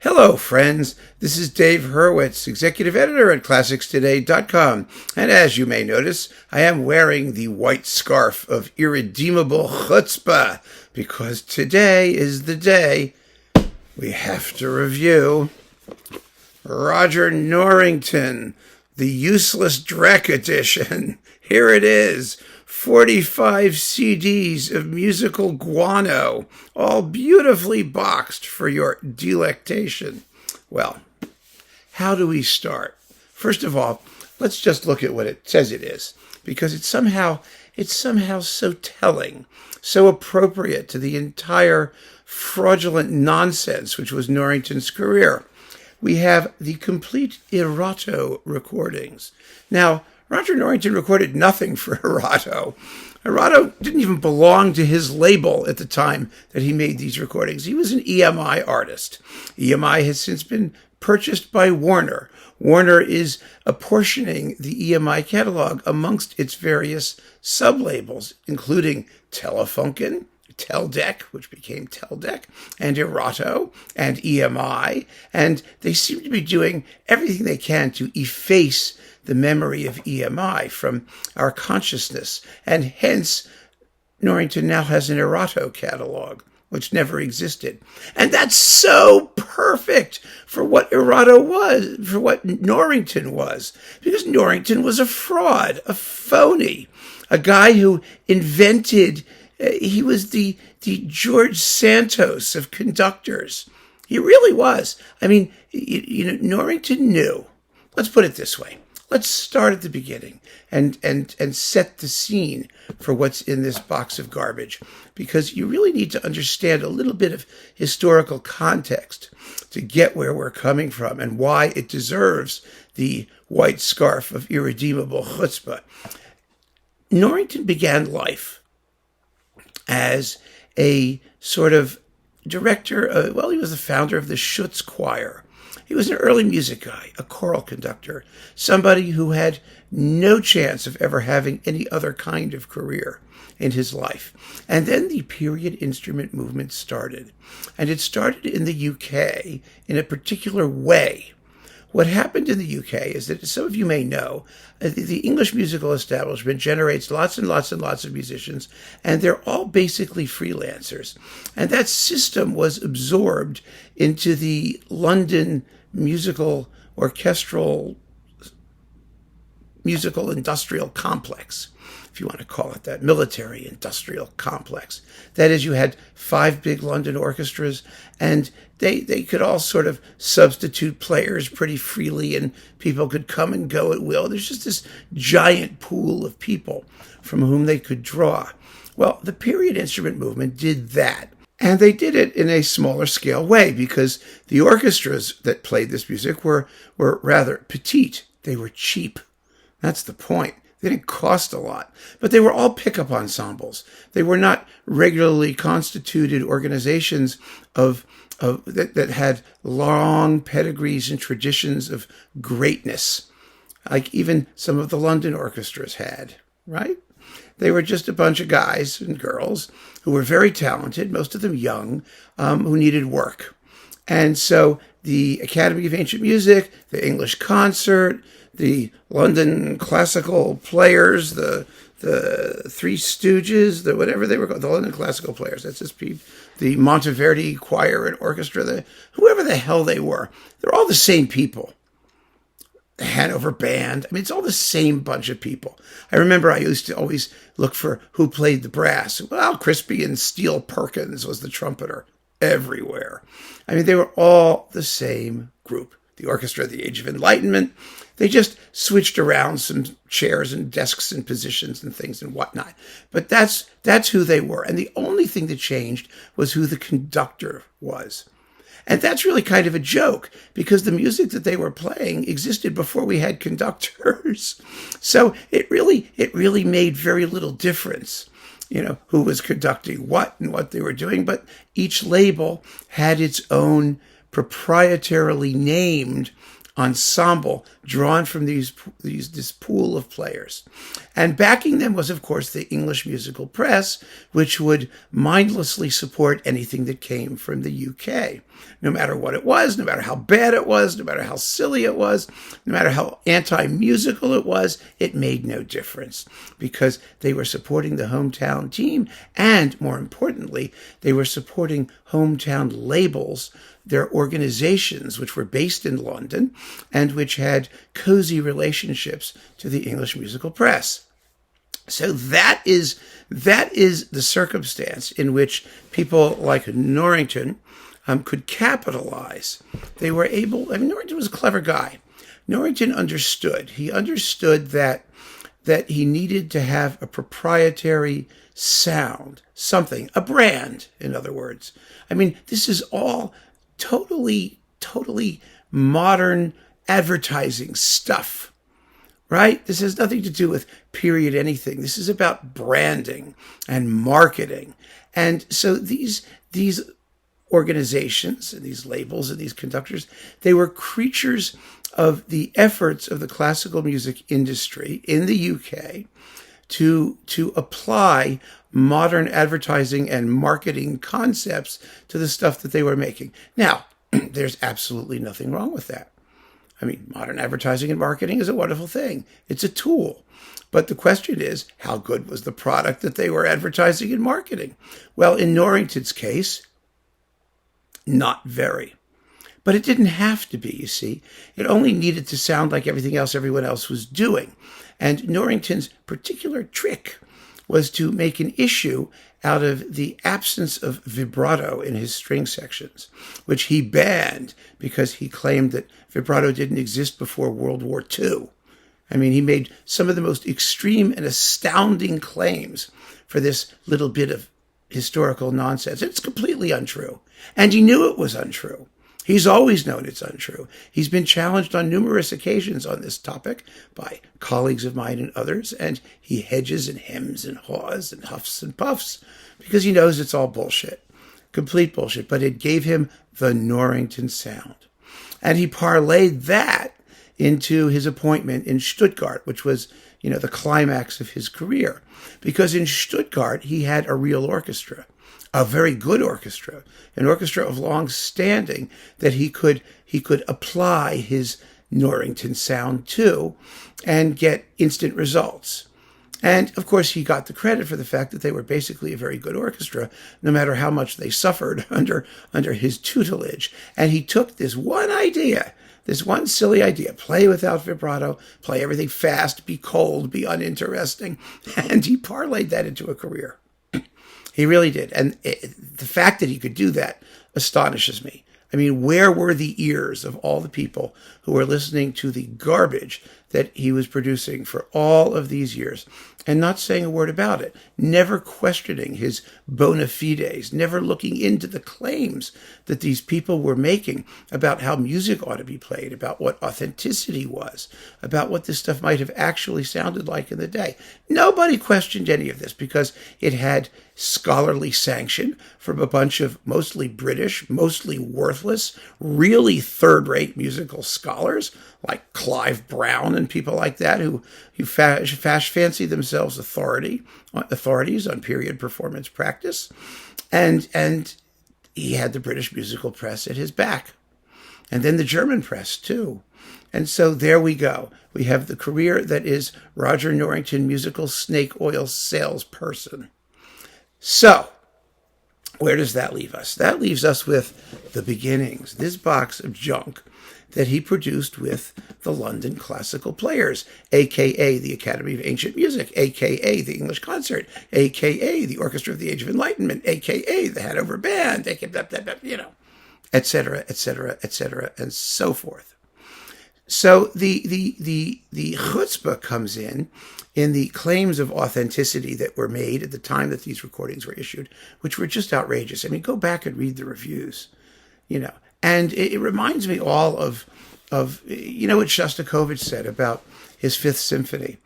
Hello, friends. This is Dave Hurwitz, executive editor at ClassicsToday.com. And as you may notice, I am wearing the white scarf of irredeemable chutzpah, because today is the day we have to review Roger Norrington, the useless Dreck edition. Here it is. 45 CDs of musical guano, all beautifully boxed for your delectation. Well, how do we start? First of all, let's just look at what it says it is, because it's somehow so telling, so appropriate to the entire fraudulent nonsense which was Norrington's career. We have the complete Erato recordings. Now, Roger Norrington recorded nothing for Erato. Erato didn't even belong to his label at the time that he made these recordings. He was an EMI artist. EMI has since been purchased by Warner. Warner is apportioning the EMI catalog amongst its various sub-labels, including Telefunken, Teldec, which became Teldec, and Erato, and EMI, and they seem to be doing everything they can to efface the memory of EMI from our consciousness, and hence Norrington now has an Erato catalog, which never existed. And that's so perfect for what Erato was, for what Norrington was, because Norrington was a fraud, a phony, a guy who invented, he was the George Santos of conductors. He really was. I mean, Norrington knew. Let's put it this way. Let's start at the beginning and set the scene for what's in this box of garbage, because you really need to understand a little bit of historical context to get where we're coming from and why it deserves the white scarf of irredeemable chutzpah. Norrington began life as a sort of director, he was the founder of the Schutz Choir. He was an early music guy, a choral conductor, somebody who had no chance of ever having any other kind of career in his life. And then the period instrument movement started. And it started in the UK in a particular way. What happened in the UK is that, some of you may know, the English musical establishment generates lots and lots and lots of musicians, and they're all basically freelancers. And that system was absorbed into the London musical industrial complex, if you want to call it that, military industrial complex. That is, you had 5 big London orchestras, and they could all sort of substitute players pretty freely, and people could come and go at will. There's just this giant pool of people from whom they could draw. Well, the period instrument movement did that. And they did it in a smaller scale way, because the orchestras that played this music were rather petite. They were cheap. That's the point. They didn't cost a lot, but they were all pickup ensembles. They were not regularly constituted organizations that had long pedigrees and traditions of greatness, like even some of the London orchestras had, right? They were just a bunch of guys and girls who were very talented, most of them young, who needed work. And so the Academy of Ancient Music, the English Concert, the London classical players, the Three Stooges, the whatever they were called, the London classical players, that's just the Monteverdi Choir and Orchestra, whoever the hell they were, they're all the same people. The Hanover Band. I mean, it's all the same bunch of people. I remember I used to always look for who played the brass. Well, Crispian Steele Perkins was the trumpeter everywhere. I mean, they were all the same group. The Orchestra of the Age of Enlightenment. They just switched around some chairs and desks and positions and things and whatnot. But that's who they were. And the only thing that changed was who the conductor was. And that's really kind of a joke, because the music that they were playing existed before we had conductors. So it really made very little difference, who was conducting what and what they were doing. But each label had its own proprietarily named ensemble drawn from this pool of players. And backing them was, of course, the English musical press, which would mindlessly support anything that came from the UK. No matter what it was, no matter how bad it was, no matter how silly it was, no matter how anti-musical it was, it made no difference because they were supporting the hometown team and, more importantly, they were supporting hometown labels, their organizations, which were based in London and which had cozy relationships to the English musical press. So that is the circumstance in which people like Norrington could capitalize. They were able, Norrington was a clever guy. Norrington understood. He understood that he needed to have a proprietary sound, something, a brand, in other words. This is all totally modern advertising stuff, right? This has nothing to do with period anything. This is about branding and marketing. And so these organizations and these labels and these conductors, they were creatures of the efforts of the classical music industry in the UK to apply modern advertising and marketing concepts to the stuff that they were making. Now, there's absolutely nothing wrong with that. Modern advertising and marketing is a wonderful thing. It's a tool. But the question is, how good was the product that they were advertising and marketing? Well, in Norrington's case, not very. But it didn't have to be, you see. It only needed to sound like everything else everyone else was doing. And Norrington's particular trick was to make an issue out of the absence of vibrato in his string sections, which he banned because he claimed that vibrato didn't exist before World War II. He made some of the most extreme and astounding claims for this little bit of historical nonsense. It's completely untrue. And he knew it was untrue. He's always known it's untrue. He's been challenged on numerous occasions on this topic by colleagues of mine and others, and he hedges and hems and haws and huffs and puffs because he knows it's all bullshit, complete bullshit. But it gave him the Norrington sound. And he parlayed that into his appointment in Stuttgart, which was, the climax of his career. Because in Stuttgart, he had a real orchestra, a very good orchestra, an orchestra of long standing that he could apply his Norrington sound to and get instant results. And of course, he got the credit for the fact that they were basically a very good orchestra, no matter how much they suffered under his tutelage. And he took this one idea, this one silly idea, play without vibrato, play everything fast, be cold, be uninteresting, and he parlayed that into a career. He really did. And the fact that he could do that astonishes me. Where were the ears of all the people who were listening to the garbage that he was producing for all of these years and not saying a word about it, never questioning his bona fides, never looking into the claims that these people were making about how music ought to be played, about what authenticity was, about what this stuff might have actually sounded like in the day. Nobody questioned any of this because it had scholarly sanction from a bunch of mostly British, mostly worthless, really third-rate musical scholars like Clive Brown and people like that who fancy themselves authorities on period performance practice. And he had the British musical press at his back. And then the German press, too. And so there we go. We have the career that is Roger Norrington, musical snake oil salesperson. So, where does that leave us? That leaves us with the beginnings, this box of junk that he produced with the London Classical Players, a.k.a. the Academy of Ancient Music, a.k.a. the English Concert, a.k.a. the Orchestra of the Age of Enlightenment, a.k.a. the Hanover Band, etc., etc., etc., and so forth. So the chutzpah comes in the claims of authenticity that were made at the time that these recordings were issued, which were just outrageous. Go back and read the reviews, And it reminds me all of what Shostakovich said about his Fifth Symphony.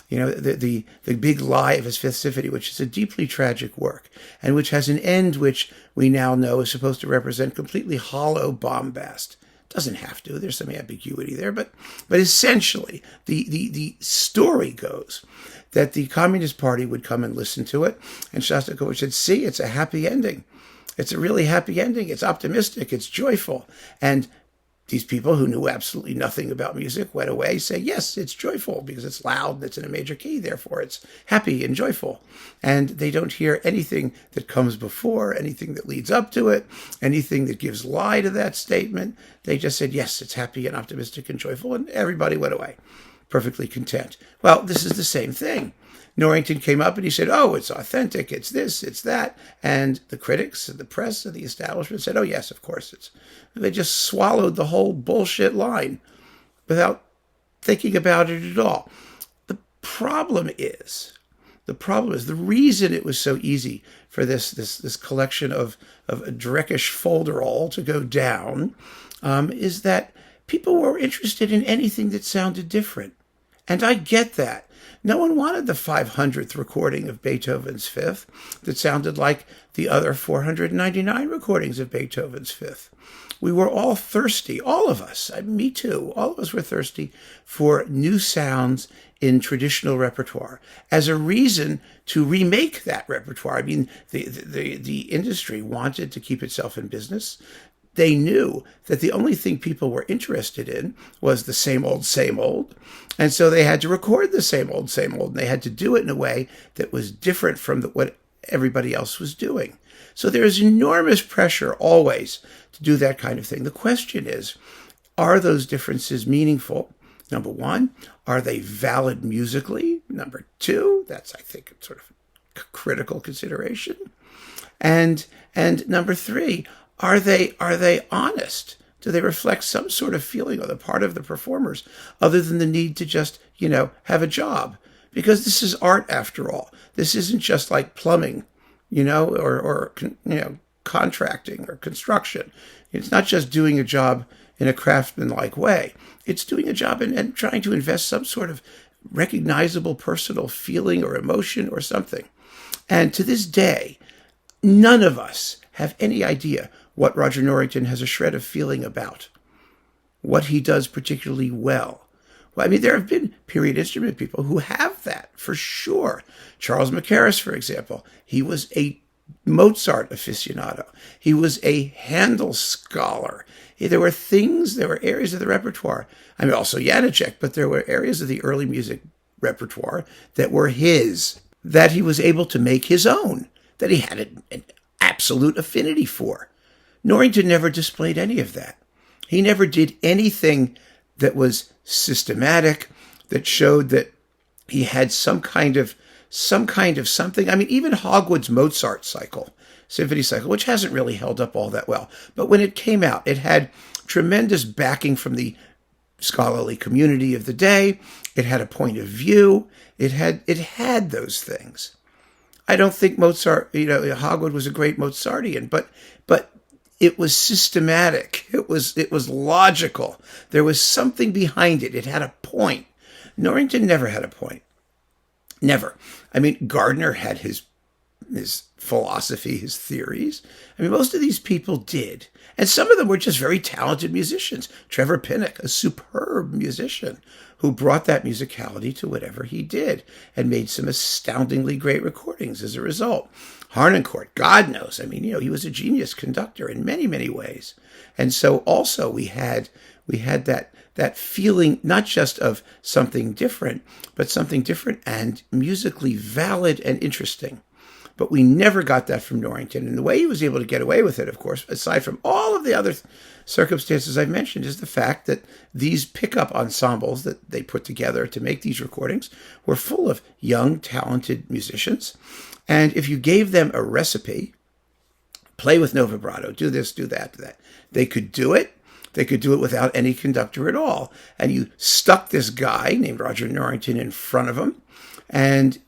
The big lie of his Fifth Symphony, which is a deeply tragic work, and which has an end which we now know is supposed to represent completely hollow bombast. Doesn't have to. There's some ambiguity there, but essentially, the story goes that the Communist Party would come and listen to it, and Shostakovich said, "See, it's a happy ending. It's a really happy ending. It's optimistic. It's joyful." And these people who knew absolutely nothing about music went away, say, yes, it's joyful because it's loud and it's in a major key, therefore it's happy and joyful. And they don't hear anything that comes before, anything that leads up to it, anything that gives lie to that statement. They just said, yes, it's happy and optimistic and joyful, and everybody went away, perfectly content. Well, this is the same thing. Norrington came up and he said, oh, it's authentic, it's this, it's that. And the critics and the press and the establishment said, oh, yes, of course it's. They just swallowed the whole bullshit line without thinking about it at all. The problem is the reason it was so easy for this collection of a Dreckish folderol to go down is that people were interested in anything that sounded different. And I get that. No one wanted the 500th recording of Beethoven's Fifth that sounded like the other 499 recordings of Beethoven's Fifth. We were all thirsty, all of us, me too, all of us were thirsty for new sounds in traditional repertoire as a reason to remake that repertoire. I mean, the industry wanted to keep itself in business. They knew that the only thing people were interested in was the same old. And so they had to record the same old. And they had to do it in a way that was different from what everybody else was doing. So there's enormous pressure always to do that kind of thing. The question is, are those differences meaningful? Number one, are they valid musically? Number two, that's, I think, sort of a critical consideration. And number three, are they honest? Do they reflect some sort of feeling on the part of the performers other than the need to just, have a job? Because this is art after all. This isn't just like plumbing, or contracting or construction. It's not just doing a job in a craftsman-like way. It's doing a job and trying to invest some sort of recognizable personal feeling or emotion or something. And to this day, none of us have any idea what Roger Norrington has a shred of feeling about, what he does particularly well. Well, I mean, there have been period instrument people who have that, for sure. Charles Mackerras, for example, he was a Mozart aficionado. He was a Handel scholar. There were areas of the repertoire. I mean, also Janacek, but there were areas of the early music repertoire that were his, that he was able to make his own, that he had an absolute affinity for. Norrington never displayed any of that. He never did anything that was systematic, that showed that he had some kind of something. I mean, even Hogwood's Mozart symphony cycle, which hasn't really held up all that well. But when it came out, it had tremendous backing from the scholarly community of the day. It had a point of view. It had those things. I don't think Mozart, Hogwood was a great Mozartian, but it was systematic. It was logical. There was something behind it. It had a point. Norrington never had a point. Never. I mean, Gardner had his philosophy, his theories. I mean, most of these people did. And some of them were just very talented musicians. Trevor Pinnock, a superb musician who brought that musicality to whatever he did and made some astoundingly great recordings as a result. Harnoncourt, God knows. I mean, he was a genius conductor in many, many ways. And so also we had that feeling not just of something different, but something different and musically valid and interesting. But we never got that from Norrington. And the way he was able to get away with it, of course, aside from all of the other circumstances I've mentioned, is the fact that these pickup ensembles that they put together to make these recordings were full of young, talented musicians. And if you gave them a recipe, play with no vibrato, do this, do that, they could do it. They could do it without any conductor at all. And you stuck this guy named Roger Norrington in front of them, and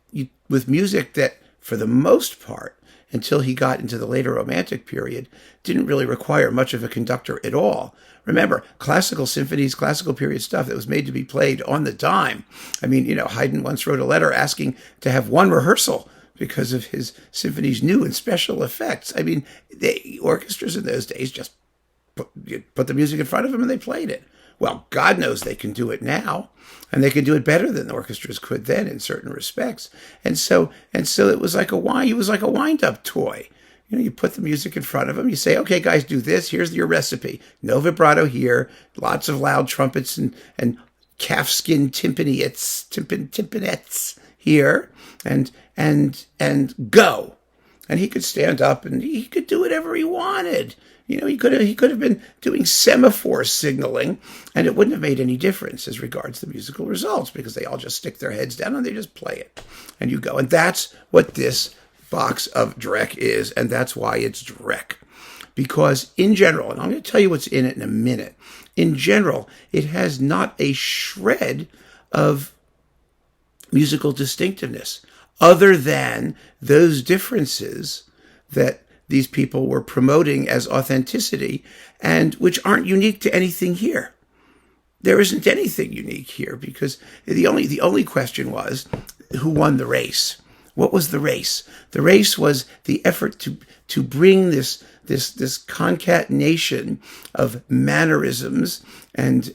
with music that, for the most part, until he got into the later Romantic period, didn't really require much of a conductor at all. Remember, classical symphonies, classical period stuff that was made to be played on the dime. I mean, Haydn once wrote a letter asking to have one rehearsal because of his symphony's new and special effects. I mean, the orchestras in those days just you put the music in front of them and they played it. Well, God knows they can do it now, and they can do it better than the orchestras could then in certain respects. And so it was like he was like a wind-up toy. You put the music in front of them. You say, okay, guys, do this. Here's your recipe. No vibrato here. Lots of loud trumpets and calfskin timpanettes here. And go. And he could stand up and he could do whatever he wanted. He could have been doing semaphore signaling, and it wouldn't have made any difference as regards the musical results, because they all just stick their heads down and they just play it. And you go. And that's what this box of Dreck is, and that's why it's Dreck. Because in general, and I'm going to tell you what's in it in a minute, in general, it has not a shred of musical distinctiveness other than those differences that these people were promoting as authenticity, and which aren't unique to anything here. There isn't anything unique here, because the only question was, who won the race? What was the race? The race was the effort to bring this concatenation of mannerisms and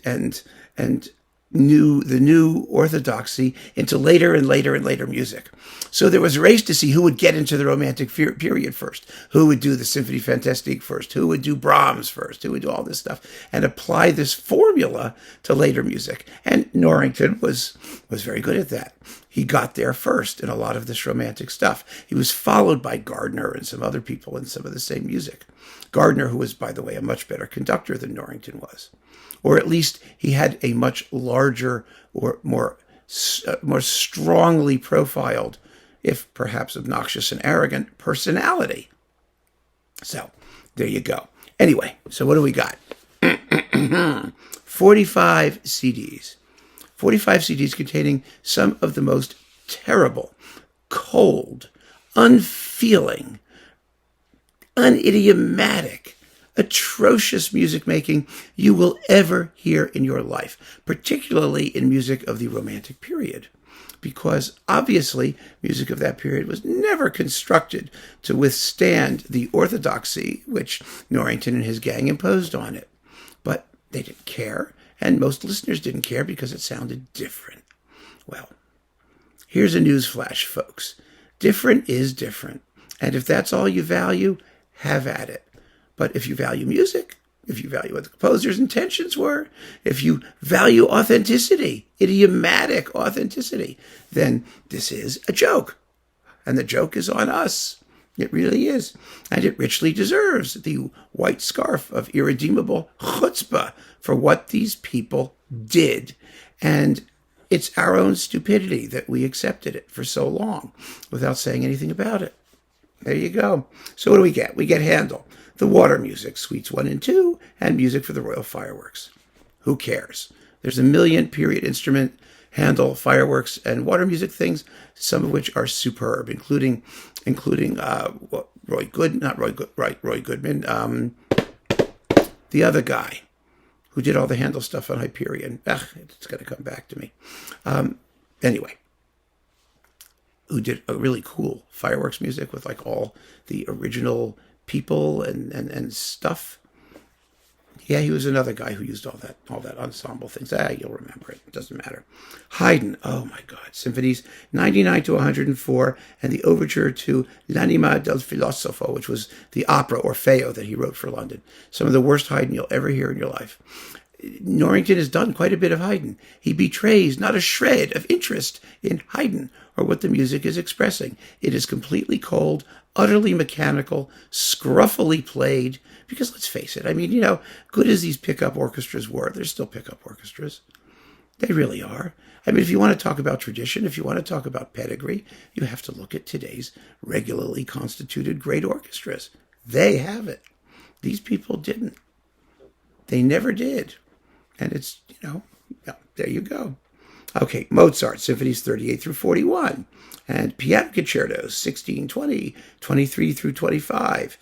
the new orthodoxy into later and later and later music. So there was a race to see who would get into the Romantic period first, who would do the Symphonie Fantastique first, who would do Brahms first, who would do all this stuff, and apply this formula to later music. And Norrington was very good at that. He got there first in a lot of this Romantic stuff. He was followed by Gardner and some other people in some of the same music. Gardner, who was, by the way, a much better conductor than Norrington was. Or at least he had a much larger or more strongly profiled, if perhaps obnoxious and arrogant, personality. So there you go. Anyway, so what do we got? 45 CDs. 45 CDs containing some of the most terrible, cold, unfeeling, unidiomatic, atrocious music making you will ever hear in your life, particularly in music of the Romantic period, because obviously music of that period was never constructed to withstand the orthodoxy which Norrington and his gang imposed on it. But they didn't care, and most listeners didn't care because it sounded different. Well, here's a news flash, folks. Different is different, and if that's all you value, have at it. But if you value music, if you value what the composer's intentions were, if you value authenticity, idiomatic authenticity, then this is a joke. And the joke is on us. It really is. And it richly deserves the white scarf of irredeemable chutzpah for what these people did. And it's our own stupidity that we accepted it for so long without saying anything about it. There you go. So what do we get? We get Handel, the water music, suites 1 and 2, and music for the royal fireworks. Who cares? There's a million period instrument, Handel, fireworks, and water music things, some of which are superb, including Roy Goodman, the other guy who did all the Handel stuff on Hyperion. It's going to come back to me. Anyway, who did a really cool fireworks music with like all the original people and stuff. Yeah, he was another guy who used all that ensemble things. You'll remember it. It doesn't matter. Haydn, oh my God. Symphonies 99 to 104, and the overture to L'Anima del Filosofo, which was the opera Orfeo that he wrote for London. Some of the worst Haydn you'll ever hear in your life. Norrington has done quite a bit of Haydn. He betrays not a shred of interest in Haydn or what the music is expressing. It is completely cold, utterly mechanical, scruffily played. Because let's face it, I mean, good as these pickup orchestras were, they're still pickup orchestras. They really are. I mean, if you want to talk about tradition, if you want to talk about pedigree, you have to look at today's regularly constituted great orchestras. They have it. These people didn't. They never did. And it's, there you go. Okay, Mozart, Symphonies 38 through 41, and piano concertos, 16, 20, 23 through 25,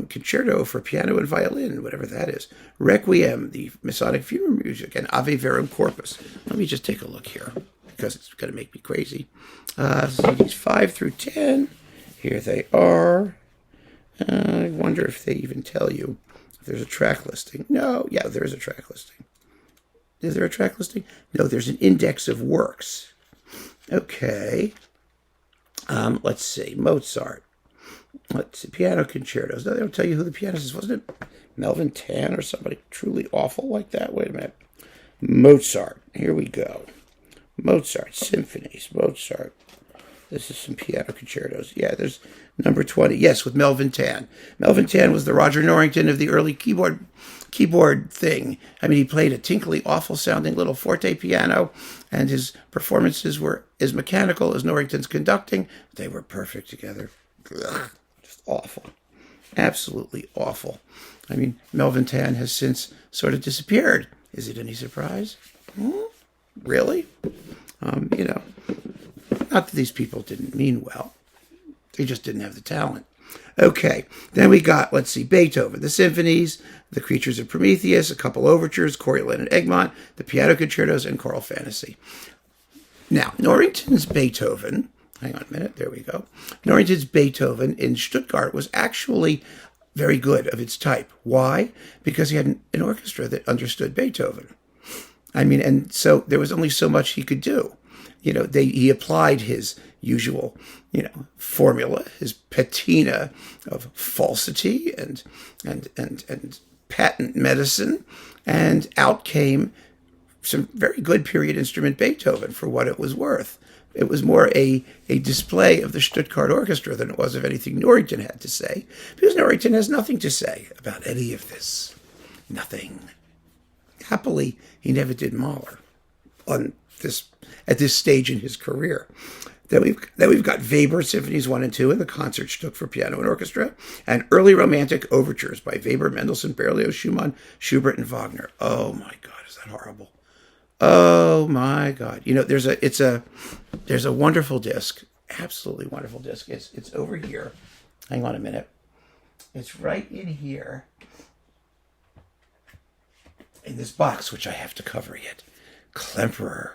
concerto for piano and violin, whatever that is, Requiem, the Masonic funeral music, and Ave Verum Corpus. Let me just take a look here, because it's going to make me crazy. CDs 5 through 10, here they are. I wonder if they even tell you There's a track listing. No, yeah, there is a track listing. Is there a track listing? No, there's an index of works. Okay. Let's see. Mozart. Let's see. Piano concertos. No, they don't tell you who the pianist is. Wasn't it Melvin Tan or somebody truly awful like that? Wait a minute. Mozart. Here we go. Mozart. Symphonies. Mozart. This is some piano concertos. Yeah, there's number 20. Yes, with Melvin Tan. Melvin Tan was the Roger Norrington of the early keyboard thing. I mean, he played a tinkly, awful-sounding little forte piano, and his performances were as mechanical as Norrington's conducting. They were perfect together. Ugh, just awful. Absolutely awful. I mean, Melvin Tan has since sort of disappeared. Is it any surprise? Really? You know, not that these people didn't mean well. They just didn't have the talent. Okay, then we got, let's see, Beethoven, the symphonies, the Creatures of Prometheus, a couple overtures, Coriolan and Egmont, the piano concertos, and choral fantasy. Now, Norrington's Beethoven, hang on a minute, there we go. Norrington's Beethoven in Stuttgart was actually very good of its type. Why? Because he had an orchestra that understood Beethoven. I mean, and so there was only so much he could do. You know, he applied his usual, formula, his patina of falsity and patent medicine, and out came some very good period instrument Beethoven for what it was worth. It was more a display of the Stuttgart Orchestra than it was of anything Norrington had to say, because Norrington has nothing to say about any of this. Nothing. Happily, he never did Mahler at this stage in his career. Then we've got Weber Symphonies 1 and 2 and the Concertstück for piano and orchestra, and early romantic overtures by Weber, Mendelssohn, Berlioz, Schumann, Schubert, and Wagner. Oh my God, is that horrible? Oh my God! There's a wonderful disc, absolutely wonderful disc. It's over here. Hang on a minute. It's right in here, in this box, which I have to cover yet. Klemperer.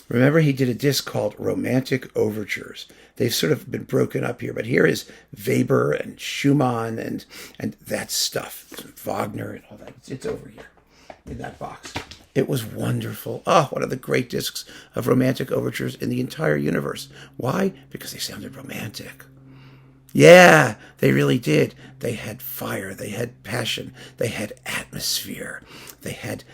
Remember, he did a disc called Romantic Overtures. They've sort of been broken up here, but here is Weber and Schumann and that stuff, Wagner and all that. It's over here in that box. It was wonderful. Oh, one of the great discs of romantic overtures in the entire universe. Why? Because they sounded romantic. Yeah, they really did. They had fire. They had passion. They had atmosphere. They had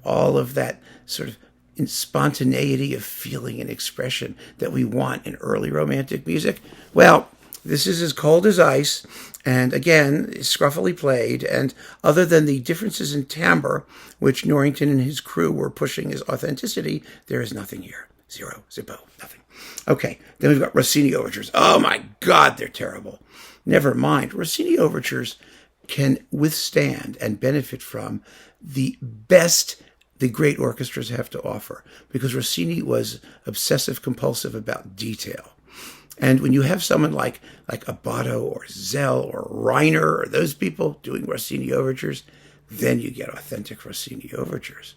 all of that sort of spontaneity of feeling and expression that we want in early romantic music. Well, this is as cold as ice, and again, scruffily played, and other than the differences in timbre, which Norrington and his crew were pushing as authenticity, there is nothing here. Zero, zippo, nothing. Okay, then we've got Rossini Overtures. Oh my God, they're terrible. Never mind. Rossini Overtures can withstand and benefit from the best the great orchestras have to offer, because Rossini was obsessive compulsive about detail. And when you have someone like Abbado or Zell or Reiner or those people doing Rossini overtures, then you get authentic Rossini overtures,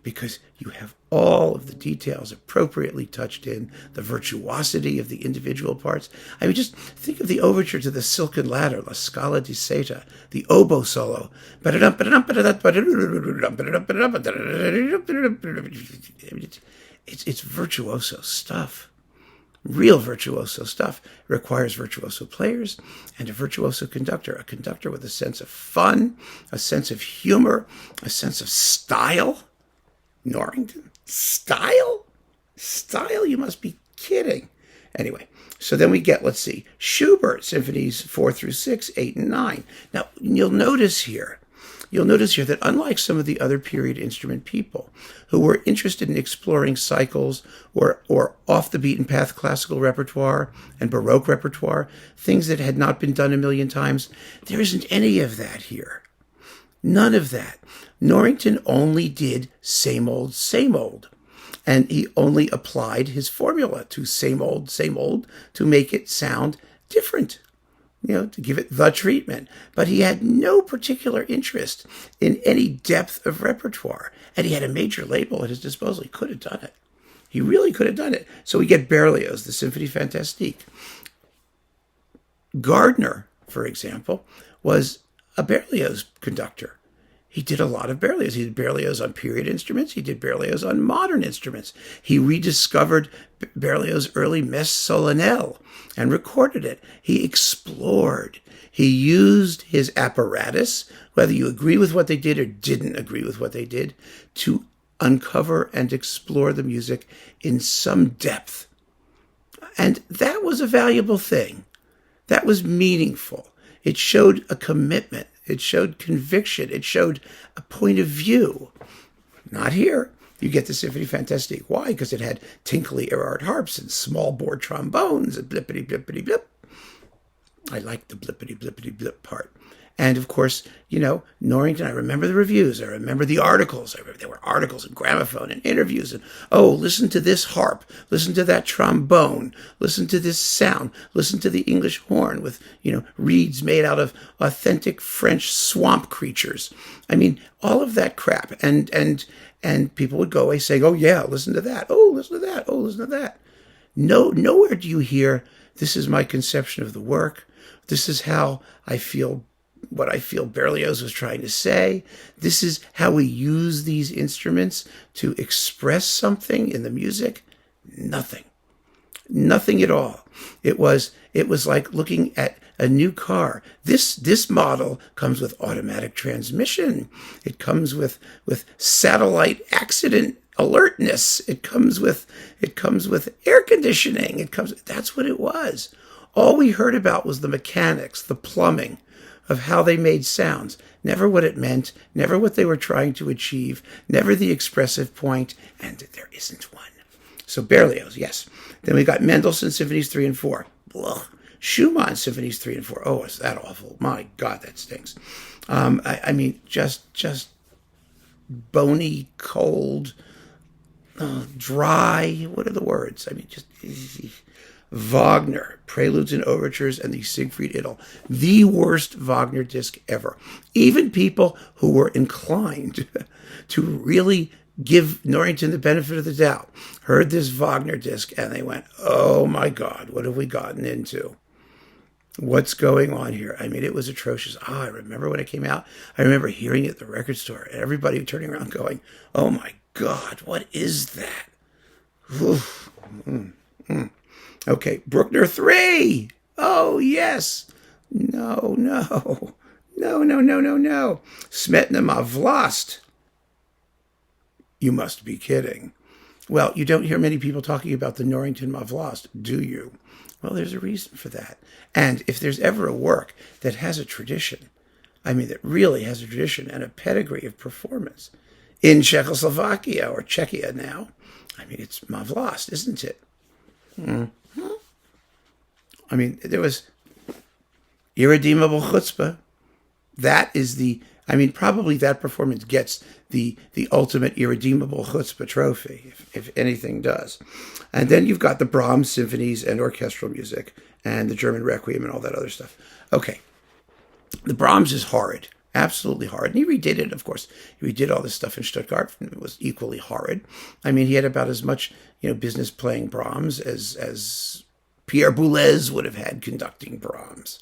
because you have all of the details appropriately touched in, the virtuosity of the individual parts. I mean, just think of the overture to the Silken Ladder, La Scala di Seta, the oboe solo. It's virtuoso stuff. Real virtuoso stuff. It requires virtuoso players and a virtuoso conductor. A conductor with a sense of fun, a sense of humor, a sense of style. Norrington? Style? Style? You must be kidding. Anyway, so then we get, let's see, Schubert Symphonies 4 through 6, 8, and 9. Now, you'll notice here that unlike some of the other period instrument people who were interested in exploring cycles or off the beaten path classical repertoire and Baroque repertoire, things that had not been done a million times, there isn't any of that here. None of that. Norrington only did same old, and he only applied his formula to same old, to make it sound different, to give it the treatment. But he had no particular interest in any depth of repertoire, and he had a major label at his disposal. He could have done it. He really could have done it. So we get Berlioz, the Symphonie Fantastique. Gardner, for example, was a Berlioz conductor. He did a lot of Berlioz. He did Berlioz on period instruments. He did Berlioz on modern instruments. He rediscovered Berlioz's early Messe Solennelle and recorded it. He explored. He used his apparatus, whether you agree with what they did or didn't agree with what they did, to uncover and explore the music in some depth. And that was a valuable thing. That was meaningful. It showed a commitment. It showed conviction. It showed a point of view. Not here. You get the Symphony Fantastique. Why? Because it had tinkly Erard harps and small bore trombones and blippity blippity blip. I like the blippity blippity blip part. And of course, Norrington, I remember the reviews. I remember the articles. There were articles in Gramophone and interviews. And, listen to this harp. Listen to that trombone. Listen to this sound. Listen to the English horn with, reeds made out of authentic French swamp creatures. I mean, all of that crap. And people would go away saying, oh, yeah, listen to that. Oh, listen to that. Oh, listen to that. Nowhere do you hear, this is my conception of the work. This is how I feel, what I feel Berlioz was trying to say. This is how we use these instruments to express something in the music. Nothing at all. It was like looking at a new car. This model comes with automatic transmission. It comes with satellite accident alertness. It comes with air conditioning. That's what it was. All we heard about was the mechanics, the plumbing of how they made sounds. Never what it meant, never what they were trying to achieve, never the expressive point, and there isn't one. So Berlioz, yes. Then we got Mendelssohn Symphonies 3 and 4. Ugh. Schumann Symphonies 3 and 4. Oh, is that awful? My God, that stinks. I mean, just bony, cold, dry. What are the words? I mean, just Wagner, Preludes and Overtures, and the Siegfried Idyll. The worst Wagner disc ever. Even people who were inclined to really give Norrington the benefit of the doubt heard this Wagner disc and they went, oh my God, what have we gotten into? What's going on here? I mean, it was atrocious. I remember when it came out. I remember hearing it at the record store and everybody turning around going, oh my God, what is that? Okay, Bruckner 3. Oh, yes. No. Smetana of Lost. You must be kidding. Well, you don't hear many people talking about the Norrington of Lost, do you? Well, there's a reason for that. And if there's ever a work that has a tradition, that really has a tradition and a pedigree of performance in Czechoslovakia or Czechia now, it's Mav Lost, isn't it? There was Irredeemable Chutzpah. That is probably that performance gets the ultimate Irredeemable Chutzpah trophy, if anything does. And then you've got the Brahms symphonies and orchestral music and the German Requiem and all that other stuff. Okay, the Brahms is horrid, absolutely horrid. And he redid it, of course. He redid all this stuff in Stuttgart. It was equally horrid. He had about as much business playing Brahms as Pierre Boulez would have had conducting Brahms.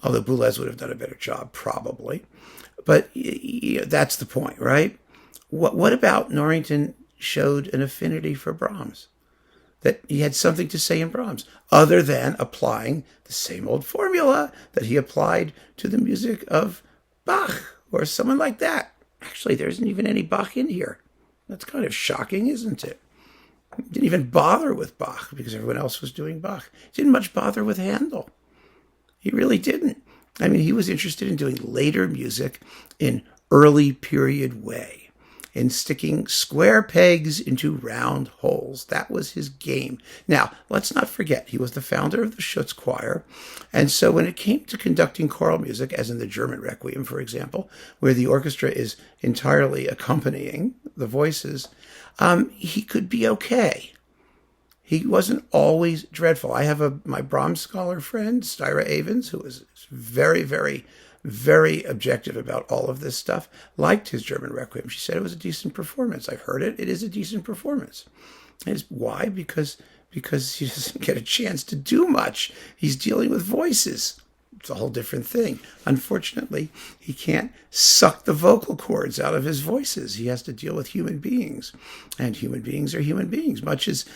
Although Boulez would have done a better job, probably. But that's the point, right? What about Norrington showed an affinity for Brahms? That he had something to say in Brahms, other than applying the same old formula that he applied to the music of Bach or someone like that. Actually, there isn't even any Bach in here. That's kind of shocking, isn't it? He didn't even bother with Bach because everyone else was doing Bach. He didn't much bother with Handel. He really didn't. He was interested in doing later music in early period way, in sticking square pegs into round holes. That was his game. Now, let's not forget, he was the founder of the Schutz Choir. And so when it came to conducting choral music, as in the German Requiem, for example, where the orchestra is entirely accompanying the voices, he could be okay. He wasn't always dreadful. I have my Brahms scholar friend, Styra Avens, who is very, very, very objective about all of this stuff, liked his German Requiem. She said it was a decent performance. I've heard it. It is a decent performance. Why? Because he doesn't get a chance to do much. He's dealing with voices. It's a whole different thing. Unfortunately, he can't suck the vocal cords out of his voices. He has to deal with human beings, and human beings are human beings. Much as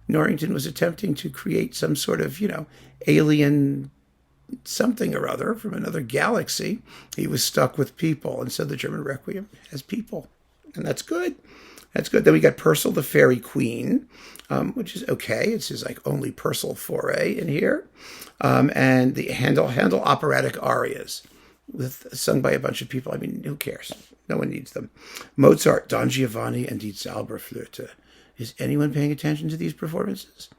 Norrington was attempting to create some sort of alien something or other from another galaxy, he was stuck with people, and so the German Requiem has people, and that's good. That's good. Then we got Purcell, the Fairy Queen, which is okay. It's his only Purcell foray in here. And the Handel operatic arias, sung by a bunch of people. I mean, who cares? No one needs them. Mozart, Don Giovanni, and Die Zauberflöte. Is anyone paying attention to these performances?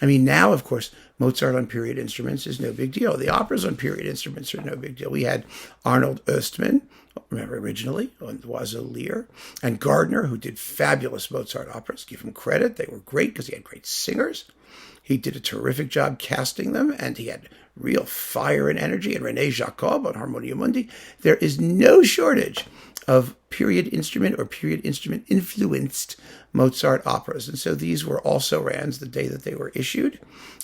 I mean, now, of course, Mozart on period instruments is no big deal. The operas on period instruments are no big deal. We had Arnold Oestman, remember, originally on the Oiseau Lyre, and Gardner, who did fabulous Mozart operas. Give him credit. They were great because he had great singers. He did a terrific job casting them, and he had real fire and energy. And René Jacob on Harmonia Mundi. There is no shortage of period instrument or period instrument influenced Mozart operas. And so these were also rans the day that they were issued.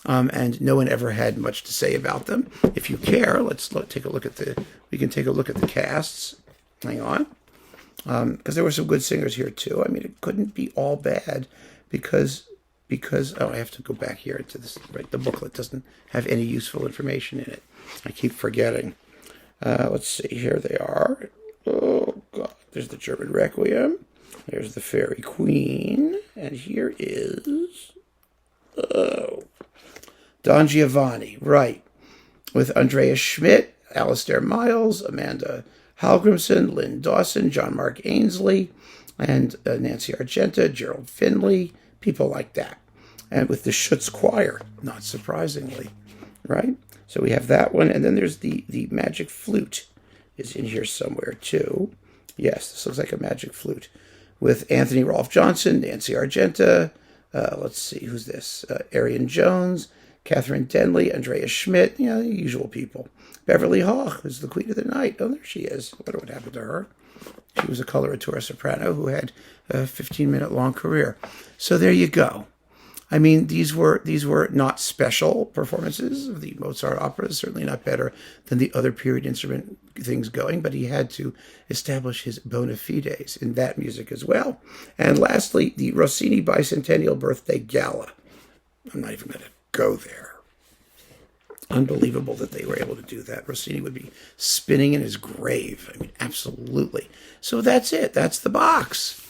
And no one ever had much to say about them. If you care, take a look at the casts. Hang on. Because there were some good singers here too. I mean, it couldn't be all bad because I have to go back here into this, right? The booklet doesn't have any useful information in it. I keep forgetting. Let's see, here they are. Oh God, there's the German Requiem. There's the Fairy Queen. And here is Don Giovanni, right. With Andreas Schmidt, Alistair Miles, Amanda Hallgrimson, Lynn Dawson, John Mark Ainsley, and Nancy Argenta, Gerald Finley, people like that. And with the Schutz Choir, not surprisingly, right? So we have that one. And then there's the Magic Flute is in here somewhere too. Yes, this looks like a magic flute. With Anthony Rolfe Johnson, Nancy Argenta, let's see, who's this? Arian Jones, Catherine Denley, Andrea Schmidt, the usual people. Beverly Hoch, who's the Queen of the Night. Oh, there she is. I wonder what happened to her. She was a coloratura soprano who had a 15-minute long career. So there you go. I mean, these were not special performances of the Mozart operas, certainly not better than the other period instrument things going, but he had to establish his bona fides in that music as well. And lastly, the Rossini Bicentennial Birthday Gala. I'm not even going to go there. Unbelievable that they were able to do that. Rossini would be spinning in his grave. I mean, absolutely. So that's it. That's the box.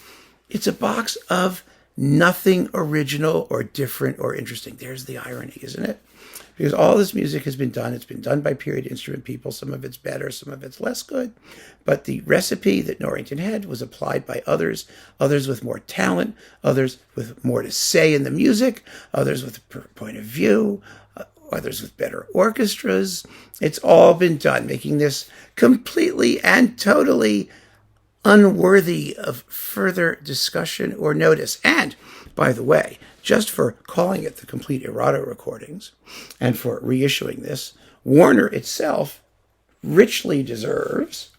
It's a box of nothing original or different or interesting. There's the irony, isn't it? Because all this music has been done. It's been done by period instrument people. Some of it's better, some of it's less good. But the recipe that Norrington had was applied by others with more talent, others with more to say in the music, others with a point of view, others with better orchestras. It's all been done, making this completely and totally unworthy of further discussion or notice. And, by the way, just for calling it the complete Erato recordings and for reissuing this, Warner itself richly deserves,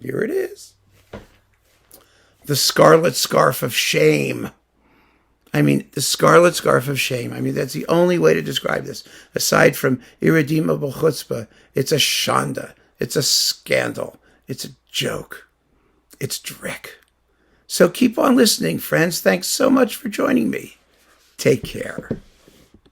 here it is, the Scarlet Scarf of Shame. I mean, the Scarlet Scarf of Shame. I mean, that's the only way to describe this. Aside from irredeemable chutzpah, it's a shanda. It's a scandal. It's a joke. It's Dreck. So keep on listening, friends. Thanks so much for joining me. Take care.